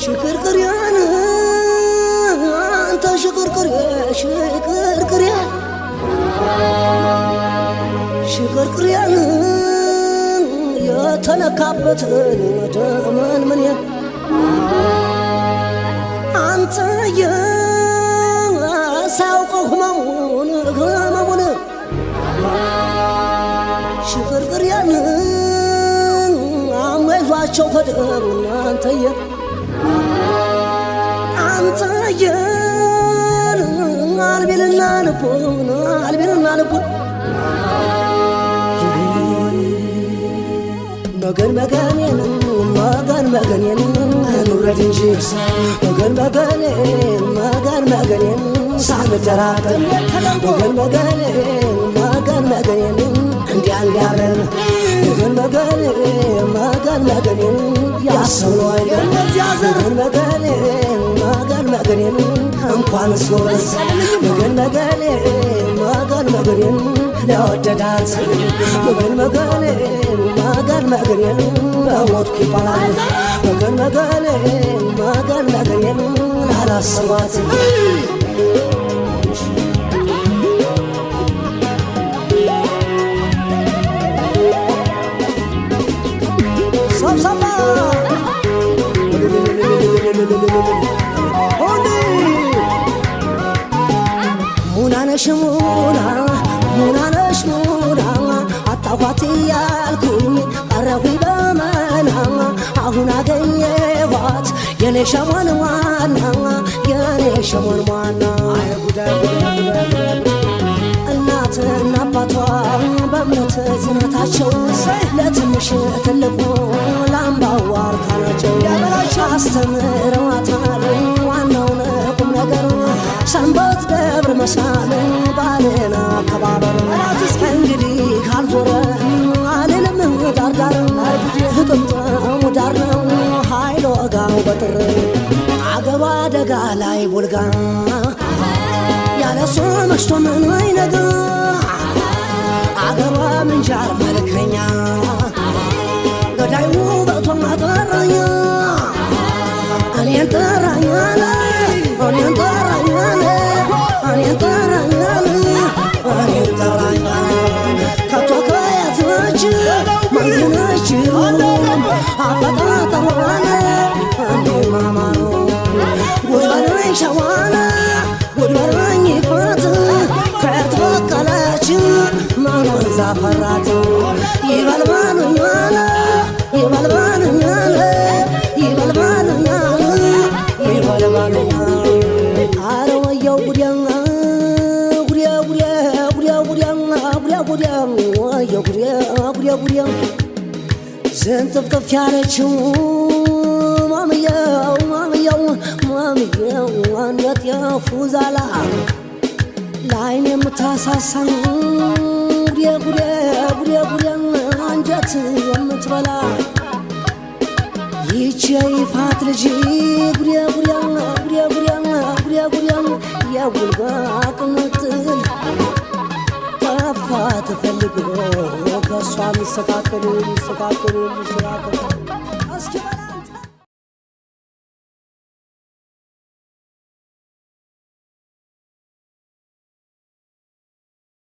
ሽክርክርያን አንተ ሽክርክርያን የተነካበትን መደመን ምን አንተ የሳውቀው ህመሙን ሽክርክርያን አመዟቸው ከደም አንተየ አልቤልና ልቡን መገን ኑረድ እንጂ መገን ሳንደራደር መገን እንዲያለን መገን ያሰብነው አይደል መገን እንኳን ሶስ መገን ለወደዳት መገን በሞትኩ ይባላል መገን ላላስባት ሙናነሽ አጣኋት ያልኩኝ ቀረሁኝ በመና አሁን አገኘኋት የኔ ሸሞን ዋና እናትና አባቷ በእምነት ጽናታቸው ለትንሽ ትልቁ ላምባዋ አርካናቸው አስተምረዋታል ዋናውን ቁም ነገር ሰንበት ደብር መሳል ባልን አከባበር እንግዲህ ካልዞረ አልልም ዳርዳር ፍጥምጥሙ ዳር ነው ኃይል ወጋው በጥር አገባ ደጋ ላይ ቡልጋ ያለሱ መሽቶ ምን አይነጋ አገባ ምንጃር መልከኛ ገዳዩ በቶማ ጠራኛ እኔን ጠራኛ ከቶ ከያዝች መንዝነች አፈጣጠሯን እንዴ ማማሩ ጉድበለኝ ሸዋነ ጉድበለኝ ይፈት ከተበቀለች መኖን ዛፈራት ይበልባሉኛለ አረ ወየው ጉዲያ ዝንጥፍጥፍ ያለችው ማምየው አንገት ያፉዛላ ለዓይን የምታሳሳን ጉዲያ አንጀት የምትበላ ይቺ የይፋት ልጅ ጉዲያ የቡልጋ ቅምጥል ጠፋ ተፈልጎ ከእሷ ሚስተካከል